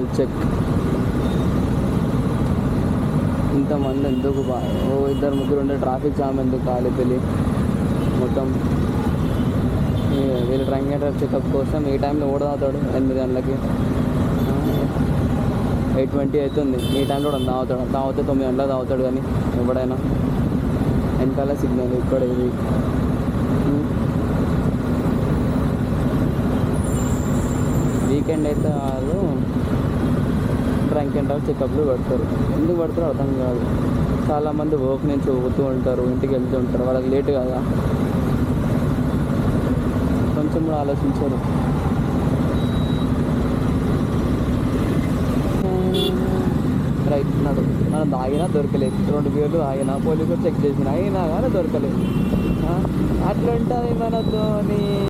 Alcohol check. ఇంతమంది ఎందుకు ఓ ఇద్దరు ముగ్గురు ఉండే ట్రాఫిక్ జామ్ ఎందుకు కాలేపల్లి మొత్తం. వీళ్ళు డ్రంక్ అండ్ డ్రైవ్ చెకప్ కోసం ఈ టైంలో ఓడ తాగుతాడు 8 గంటలకి. 8:20 అవుతుంది, ఈ టైంలో కూడా తాగితే 9 గంటలకు తాగుతాడు. కానీ ఎవడైనా వెనకాల సిగ్నల్ ఇక్కడ ఇది. వీకెండ్ అయితే వాళ్ళు డ్రంక్ అండ్ డ్రైవ్ చెకప్లు పెడతారు. ఎందుకు పెడతారో అర్థం కాదు. చాలామంది వర్క్ నుంచి పోతూ ఉంటారు, ఇంటికి వెళ్తూ ఉంటారు, వాళ్ళకి లేట్ కదా, కొంచెం కూడా ఆలోచించారు. రైట్ మనం తాగినా దొరకలేదు, 2 బీర్లు తాగినా పోలీసులు చెక్ చేసిన అయినా కానీ దొరకలేదు. అట్లా ఉంటుంది మనతోని.